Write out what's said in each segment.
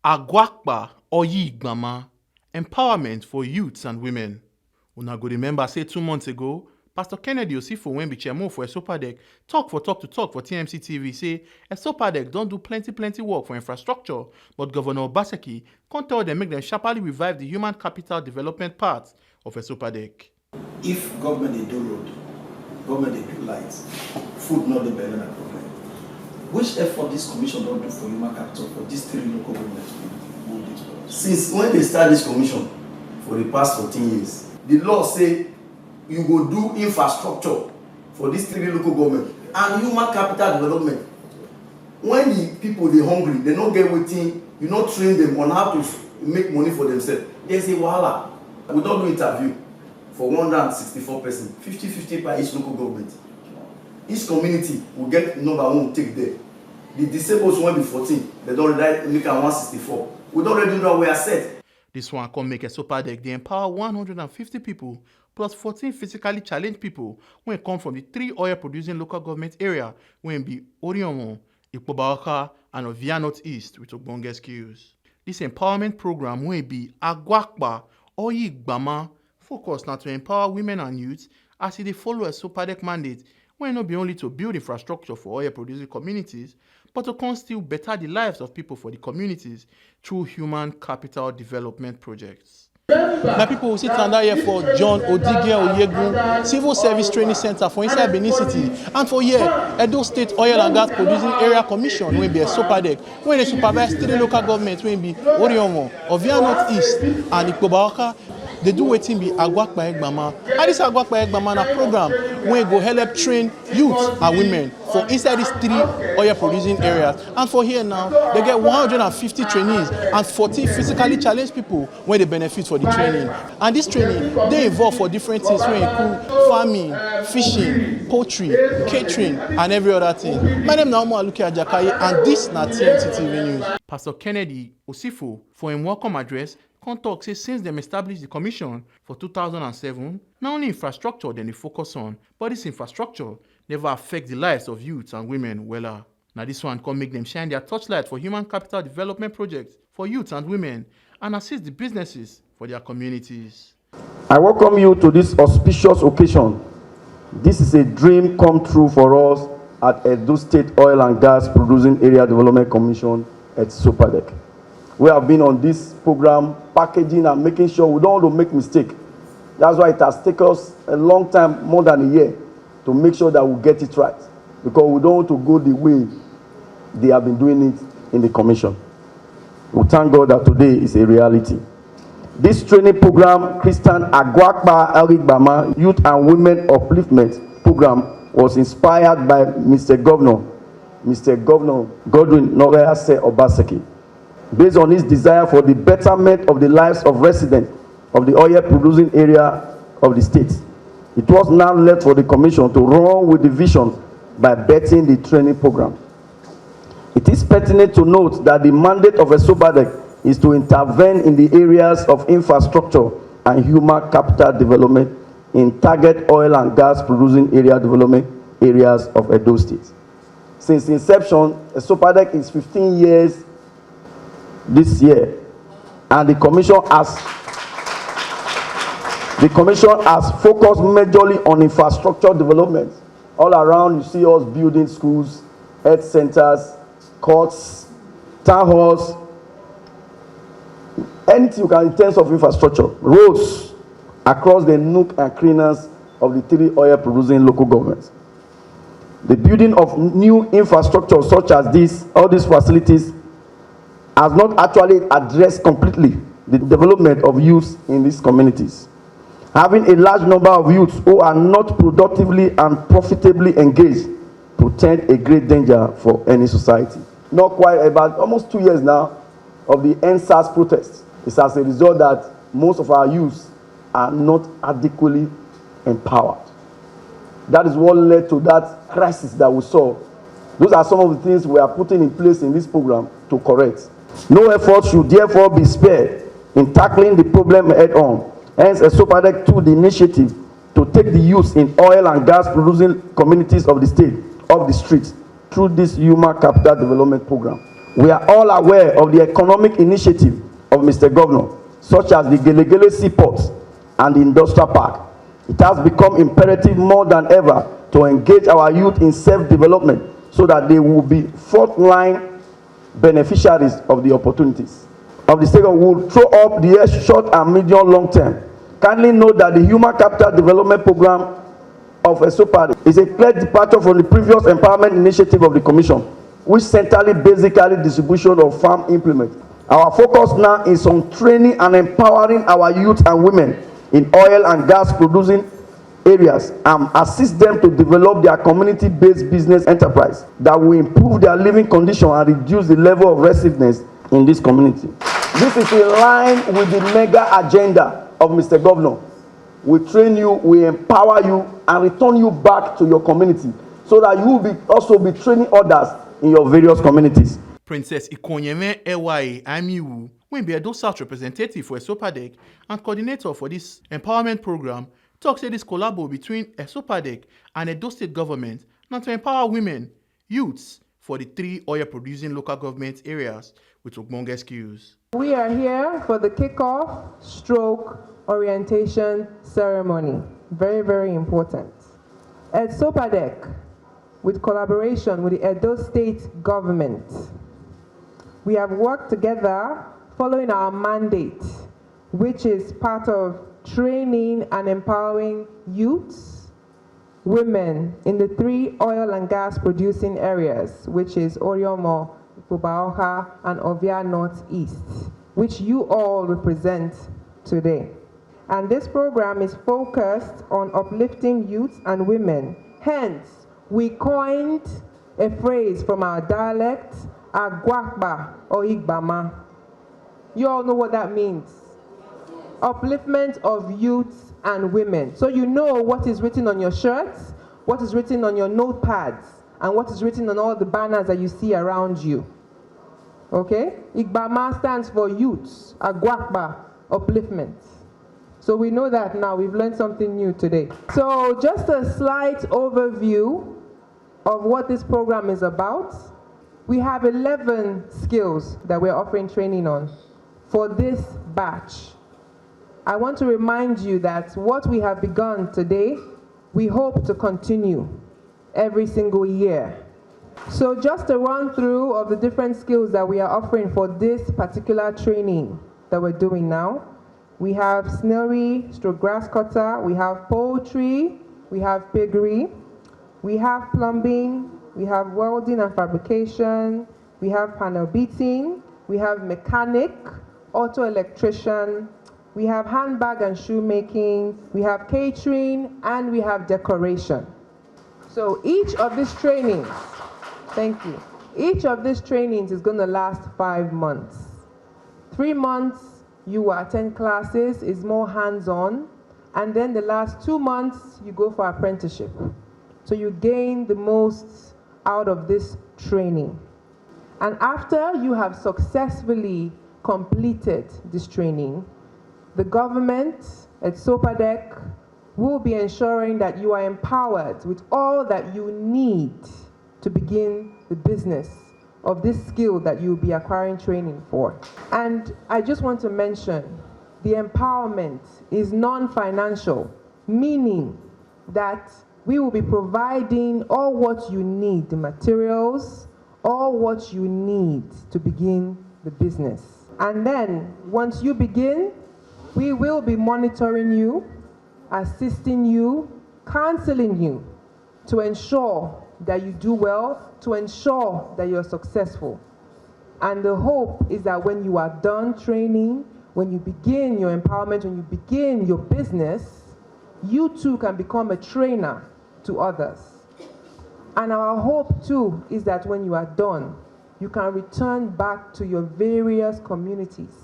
Aguakpa or Igbama, empowerment for youths and women. Una go remember say 2 months ago, Pastor Kennedy Osifo when be chairman for Esopadec talk for TMC TV say Esopadec don't do plenty work for infrastructure, but Governor Obaseki can't tell them make them sharply revive the human capital development part of Esopadec. If government they do road, government they do lights, food not the better than problem. Which effort this commission don't do for human capital for these 3 local governments? Since when they start this commission for the past 14 years, the law say you go do infrastructure for these 3 local governments and human capital development. When the people they hungry, they don't get waiting, you not train them on how to make money for themselves. There's a wahala. We don't do interview for 164 persons, 50-50 per each local government. Each community will get number 1 take there. The disabled will be 14, they don't already make 164. We don't already know where we are set. This one can make Esopadec they empower 150 people plus 14 physically challenged people when it come from the 3 oil producing local government area when be Oriomo, Igbama, and Ovia Northeast with Ogbonge skills. This empowerment program will be Aguakpa or Igbama focus now to empower women and youths as they follow Esopadec mandate when not be only to build infrastructure for oil producing communities, but to can still better the lives of people for the communities through human capital development projects. My people will sit down here for John Odige Oyegun Civil Service Training Center for inside Benin City, and for here Edo State Oil and Gas Producing Area Commission will be Esopadec, when they supervise 3 local governments will be Oriomo, Ovia Northeast, and Igbama. They do waiting be Aguakpa Igbama. And this Aguakpa Igbama na program where go help train youths and women for inside these 3 oil producing areas. And for here now, they get 150 trainees and 40 physically challenged people when they benefit for the training. And this training, they involve for different things wey include farming, fishing, poultry, catering, and every other thing. My name is Aluki Ajakaye, and this na TMC TV News. Pastor Kennedy Osifo, for him welcome address, talk say since them established the commission for 2007, not only infrastructure then they focus on, but this infrastructure never affect the lives of youths and women well. Now this one can make them shine their torchlight for human capital development projects for youths and women and assist the businesses for their communities. I welcome you to this auspicious occasion. This is a dream come true for us at Edo State Oil and Gas Producing Area Development Commission at Esopadec. We have been on this program, packaging and making sure we don't want to make mistakes. That's why it has taken us a long time, more than a year, to make sure that we get it right. Because we don't want to go the way they have been doing it in the commission. We thank God that today is a reality. This training program, Christian Aguakpa Igbama Youth and Women Upliftment Program, was inspired by Mr. Governor Godwin Norease Obaseki, based on his desire for the betterment of the lives of residents of the oil producing area of the state. It was now left for the commission to run with the vision by betting the training program. It is pertinent to note that the mandate of Esopadec is to intervene in the areas of infrastructure and human capital development in target oil and gas producing area development areas of Edo State. Since inception, Esopadec is 15 years this year, and the commission has focused majorly on infrastructure development. All around, you see us building schools, health centers, courts, town halls, anything you can in terms of infrastructure, roads across the nook and crannies of the 3 oil producing local governments. The building of new infrastructure such as this, all these facilities, has not actually addressed completely the development of youths in these communities. Having a large number of youths who are not productively and profitably engaged present a great danger for any society. Not quite about almost 2 years now of the NSAS protests. It's as a result that most of our youths are not adequately empowered. That is what led to that crisis that we saw. Those are some of the things we are putting in place in this program to correct. No effort should therefore be spared in tackling the problem head on. Hence, Esopadec took the initiative to take the youth in oil and gas producing communities of the state off the streets through this human capital development program. We are all aware of the economic initiative of Mr. Governor, such as the Gelegele Seaports and the Industrial Park. It has become imperative more than ever to engage our youth in self-development so that they will be frontline beneficiaries of the opportunities. Of the state will throw up the short and medium long term. Kindly note that the Human Capital Development Program of SOPADEC is a clear departure from the previous empowerment initiative of the Commission, which centrally basically distribution of farm implements. Our focus now is on training and empowering our youth and women in oil and gas producing areas and assist them to develop their community-based business enterprise that will improve their living condition and reduce the level of restiveness in this community. This is in line with the mega agenda of Mr. Governor. We train you, we empower you, and return you back to your community so that you will also be training others in your various communities. Princess Ikonyeme Ewaye Amiwu, when be Edo South representative for SOPADEC and coordinator for this empowerment program, talks say this collabo between SOPADEC and Edo State government not to empower women, youths for the 3 oil-producing local government areas with ogbonge skills. We are here for the kickoff stroke orientation ceremony. Very, very important. At SOPADEC, with collaboration with the Edo State government, we have worked together following our mandate, which is part of training and empowering youths, women in the 3 oil and gas producing areas, which is Oriomo, Igbama, and Ovia Northeast, which you all represent today. And this program is focused on uplifting youths and women. Hence, we coined a phrase from our dialect, Aguakpa or Igbama. You all know what that means. Upliftment of youths and women. So you know what is written on your shirts, what is written on your notepads, and what is written on all the banners that you see around you. Okay? Igbama stands for youths, Aguakpa, upliftment. So we know that now. We've learned something new today. So just a slight overview of what this program is about. We have 11 skills that we're offering training on for this batch. I want to remind you that what we have begun today, we hope to continue every single year. So just a run through of the different skills that we are offering for this particular training that we're doing now. We have snailry, grass cutter, we have poultry, we have piggery, we have plumbing, we have welding and fabrication, we have panel beating, we have mechanic, auto electrician, we have handbag and shoemaking, we have catering, and we have decoration. So each of these trainings, thank you, each of these trainings is going to last 5 months. 3 months, you will attend classes, is more hands-on, and then the last 2 months, you go for apprenticeship. So you gain the most out of this training. And after you have successfully completed this training, the government at SOPADEC will be ensuring that you are empowered with all that you need to begin the business of this skill that you'll be acquiring training for. And I just want to mention, the empowerment is non-financial, meaning that we will be providing all what you need, the materials, all what you need to begin the business. And then, once you begin, we will be monitoring you, assisting you, counseling you to ensure that you do well, to ensure that you're successful. And the hope is that when you are done training, when you begin your empowerment, when you begin your business, you too can become a trainer to others. And our hope too is that when you are done, you can return back to your various communities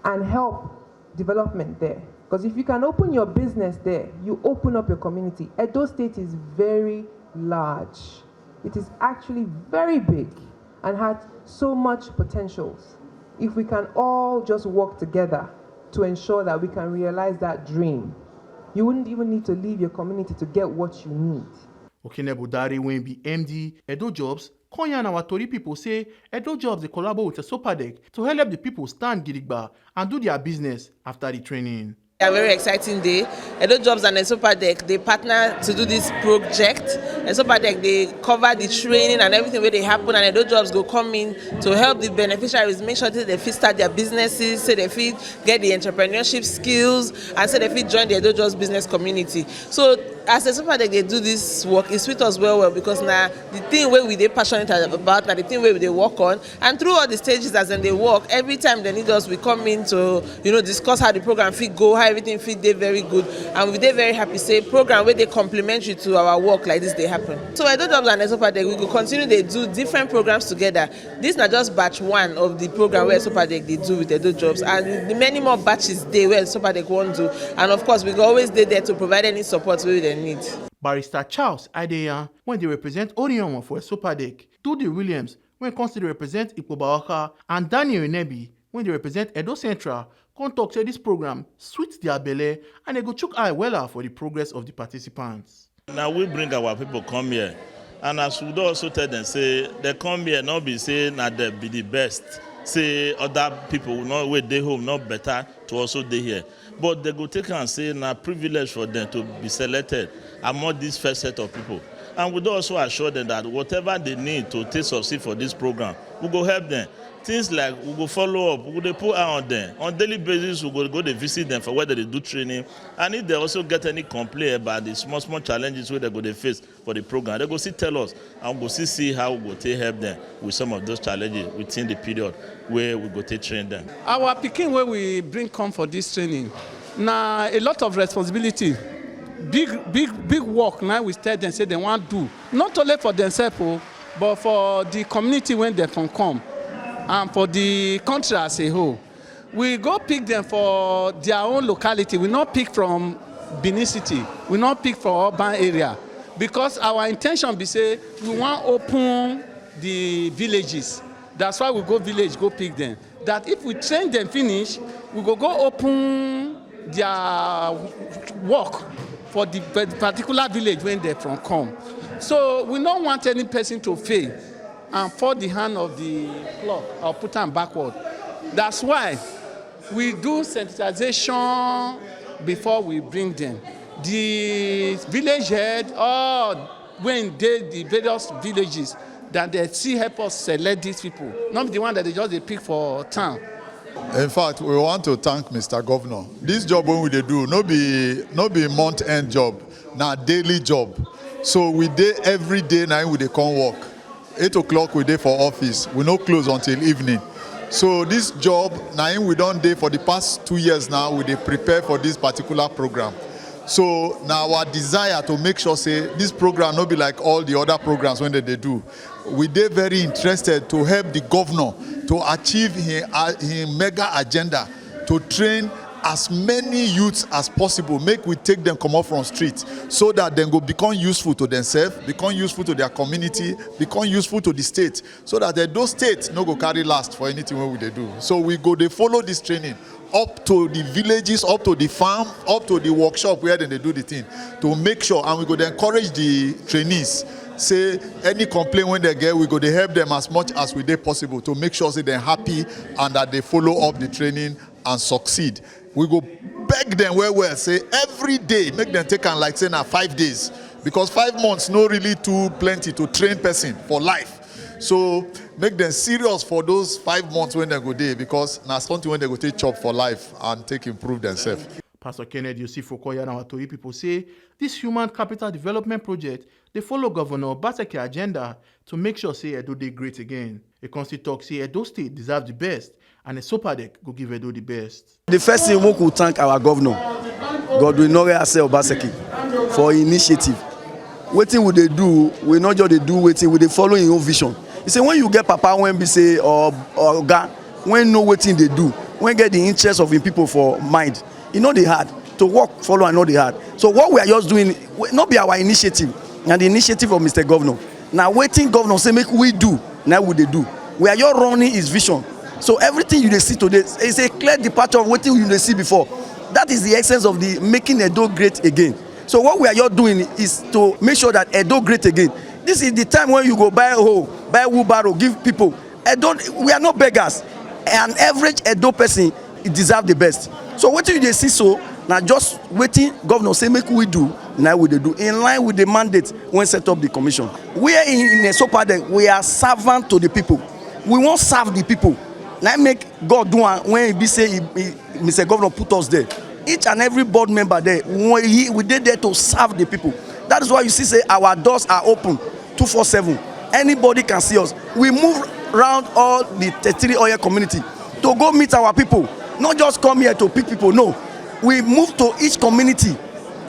and help development there. Because if you can open your business there, you open up your community. Edo State is very large. It is actually very big and has so much potentials. If we can all just work together to ensure that we can realize that dream, you wouldn't even need to leave your community to get what you need. Okene Budari when be MD, Edo Jobs, Konya and our Tori people say Edo Jobs they collaborate with Sopadec to help the people stand gidigba and do their business after the training. A very exciting day. Edo Jobs and Sopadec, they partner to do this project. Sopadec, they cover the training and everything where they happen, and Edo Jobs go come in to help the beneficiaries make sure that they fit start their businesses, so they fit get the entrepreneurship skills, and so they fit join the Edo Jobs business community. So as a Sopadec, they do this work. It's with us well because now the thing where we they passionate about, now the thing where they work on, and through all the stages as they work, every time they need us, we come in to discuss how the program fit go, how everything fit dey very good, and we dey very happy say program where they complementary to our work like this they happen. So Edo Jobs and Sopadec, we will continue they do different programs together. This not just batch one of the program where Sopadec they do with Edo Jobs, and the many more batches they where Sopadec want to, and of course we go always dey there to provide any support where they need. Barrister Charles Adeyan, when they represent Orionmo for Sopadec, Tudy Williams, when comes to represent Igbama, and Daniel Inebi, when they represent Edo Central, come talk say this program suits their belle and they go chook eye weller for the progress of the participants. Now we bring our people come here, and as we also tell them say they come here not be saying that they be the best, say other people will not wait they home not better to also they here, but they go take and say na privilege for them to be selected among this first set of people. And we also assure them that whatever they need to take succeed for this program, we go help them. Things like we go follow up, we go put eye on them. On daily basis, we go to visit them for whether they do training. And if they also get any complaint about the small challenges where they go to face for the program, they go tell us, and we go see how we go to help them with some of those challenges within the period where we go to train them. Our picking where we bring come for this training, now a lot of responsibility. Big work now we tell them say they want to do, not only for themselves, but for the community when they can come, and for the country as a whole. We go pick them for their own locality. We not pick from Benin City. We not pick from urban area, because our intention be say we want open the villages. That's why we go village, go pick them. That if we train them finish, we go open their work for the particular village when they from come. So we don't want any person to fail and fall the hand of the clock or put them backward. That's why we do sensitization before we bring them. The village head, or when the various villages, that they see help us select these people, not the one that they pick for town. In fact, we want to thank Mr. Governor. This job when we do, no be month-end job, now daily job. So we dey every day now we dey come work. 8 o'clock we dey for office. We no close until evening. So this job now we don't dey for the past 2 years now. We dey prepare for this particular program. So now our desire to make sure say this program no be like all the other programs when they do. We dey very interested to help the governor to achieve his mega agenda to train as many youths as possible. Make we take them come up from street so that they go become useful to themselves, become useful to their community, become useful to the state, so that those states no go carry last for anything what they do. So we go they follow this training up to the villages, up to the farm, up to the workshop where they do the thing to make sure, and we go to encourage the trainees. Say any complaint when they get, we go to help them as much as we did possible to make sure say they're happy and that they follow up the training and succeed. We go beg them well, say every day, make them take on like say now 5 days, because 5 months no really too plenty to train person for life. So make them serious for those 5 months when they go there, because now something when they go take chop for life and take improve themselves. Pastor Kennedy Yosef Okoya and our Tori people say this human capital development project, they follow Governor Obaseki agenda to make sure say Edo dey great again. A constituent talk say Edo State deserve the best, and a Sopadec go give Edo the best. The first thing we could thank our governor, Godwin Obaseki, for initiative. Wetin we dey do, we not just dey do wetin, we dey follow his own vision. He say when you get papa when be say or oga, when know wetin they do, when get the interest of him people for mind, e no dey hard to work follow and no dey hard. So what we are just doing, not be our initiative, and the initiative of Mr. Governor. Now wetin governor say make we do, now we dey do. We are just running his vision. So everything you dey see today is a clear departure of wetin you dey see before. That is the essence of the making Edo great again. So what we are just doing is to make sure that Edo great again. This is the time when you go buy a hoe buy wheelbarrow, give people. We are not beggars. An average Edo person deserve the best. So what you see so now just waiting governor say make we do, now we do in line with the mandate when set up the commission. We are in a Sopadek, we are servant to the people. We won't serve the people. Now make God do when he say Mr. Governor put us there. Each and every board member there, we did there to serve the people. That is why you see say our doors are open 247. Anybody can see us. We move around all the 33 Oye community to go meet our people. Not just come here to pick people, no. We move to each community,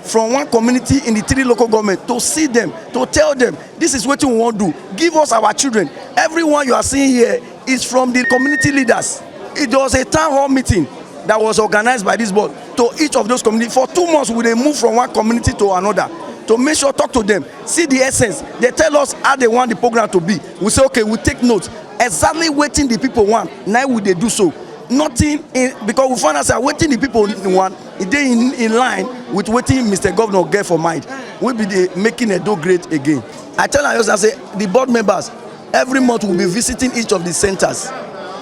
from one community in the 3 local government, to see them, to tell them, this is what we want to do. Give us our children. Everyone you are seeing here is from the community leaders. It was a town hall meeting that was organized by this board to each of those communities. For 2 months, we move from one community to another to make sure, talk to them, see the essence. They tell us how they want the program to be. We say, okay, we take notes. Exactly waiting the people want. Now will they do so? Nothing because we find ourselves waiting the people want. They in line with waiting Mr. Governor get for mind. We'll be making Edo great again. I tell us, I say the board members every month will be visiting each of the centers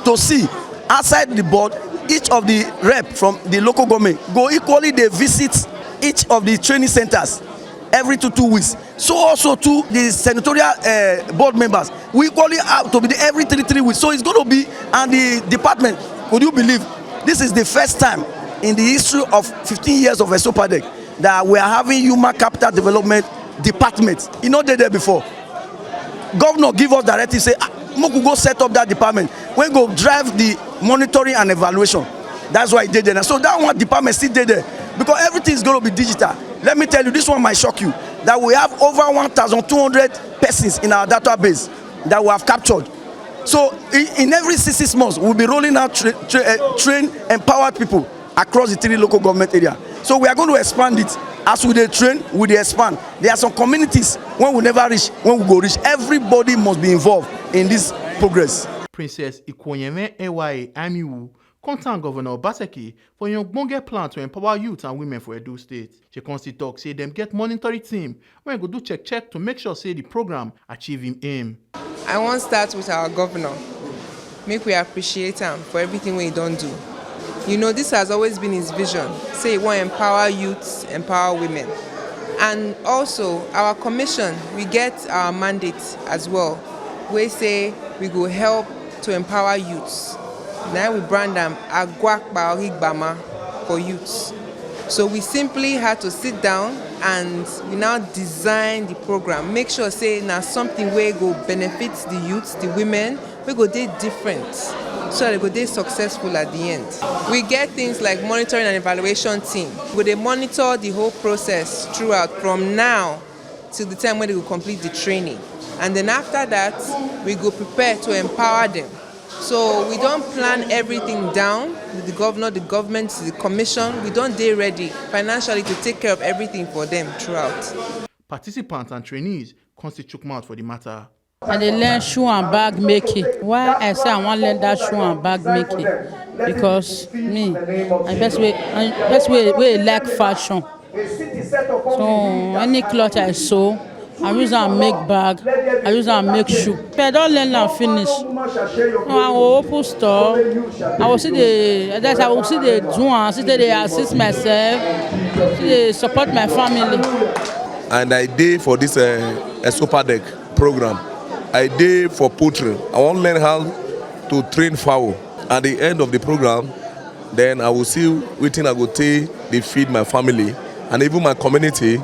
to see outside the board. Each of the rep from the local government go equally. They visit each of the training centers every 2 weeks. So also to the senatorial board members, we equally have to be there every 3 weeks. So it's going to be, and the department, would you believe, this is the first time in the history of 15 years of Sopadek that we are having human capital development department. You know they there before. Governor give us directive, say, we could go set up that department. We go drive the monitoring and evaluation. That's why they did there. So that one department still there because everything is going to be digital. Let me tell you, this one might shock you, that we have over 1,200 persons in our database that we have captured. So in every 6 months, we'll be rolling out train empowered people across the 3 local government area. So we are going to expand it. As we train, we expand. There are some communities when we never reach, when we go reach. Everybody must be involved in this progress. Princess Ikwonyeme Ewaye Amiwu contact Governor Obaseki for a young plan to empower youth and women for Edo State. She constantly talk say them get monitoring team when go do check to make sure say the program achieve him aim. I want to start with our governor. Make we appreciate him for everything we don't do. You know, this has always been his vision. Say he want to empower youths, empower women. And also, our commission, we get our mandate as well. We say we go help to empower youths. Now we brand them Aguakpa or Igbama for youths. So we simply had to sit down and we now design the program. Make sure say now something where go benefit the youths, the women, we go they different. So they go they successful at the end. We get things like monitoring and evaluation team. We they monitor the whole process throughout from now till the time when they will complete the training. And then after that, we go prepare to empower them. So we don't plan everything down with the governor, the government, the commission. We don't they ready financially to take care of everything for them throughout. Participants and trainees constitute mouth for the matter. And they learn shoe and bag making. Why I say I want to learn that shoe and bag making? Because me, I best way like fashion. So any cloth I sew, I use and make bag, I use and make shoe. If I don't learn and finish, I will open store. I will see the do and see they assist myself, see they support my family. And I did for this Sopadek program. I did for poultry. I want to learn how to train fowl. At the end of the program, then I will see which thing I will take, they feed my family, and even my community,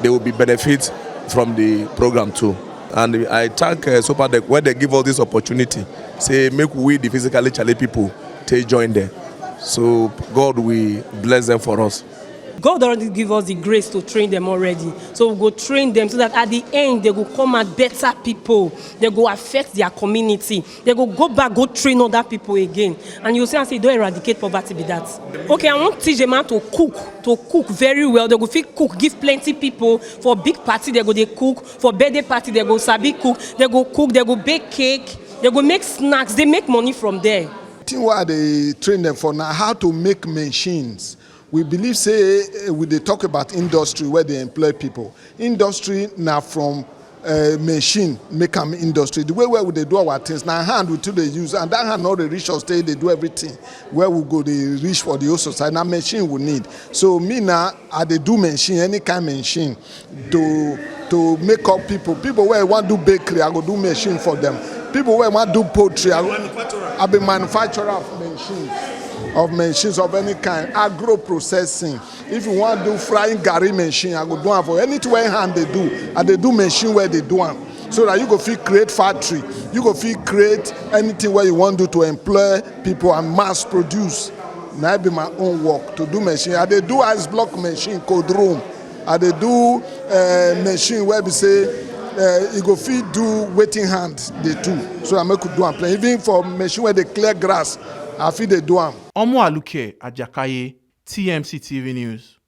they will be benefit from the program too. And I thank Sopadek when they give us this opportunity, say make we the physically challenged people take join them. So God will bless them for us. God already give us the grace to train them already. So we go train them so that at the end they go come out better people. They go affect their community. They go back, go train other people again. And you say, don't eradicate poverty be that. Okay, I want to teach them how to cook very well. They go fit cook, give plenty people. For big party, they go they cook. For birthday party, they go sabi cook. They go bake cake. They go make snacks. They make money from there. What they train them for now, how to make machines. We believe, say, when they talk about industry where they employ people. Industry now from machine make am industry. The way where we dey do our things na hand we too dey use, and that hand no dey reach us stay dey do everything where we go dey reach for the whole society. Na machine we need. So me now I dey do machine, any kind machine to make up people wey want do bakery, I go do machine for them. People wey want do poultry, I be manufacturer of machines of any kind. Agro processing. If you want to do frying garri machine, I go do am for anything where hand they do. I dey do machine where they do am. So that you go fit create factory, you go fit create anything where you want to do to employ people and mass produce. Now be my own work to do machine. I dey do ice block machine, cold room. I dey do machine where we say you go fit do waiting hand they do. So I make do am play. Even for machine where they clear grass, I fit dey do am. Omo Aluke Ajakaye, TMC TV News.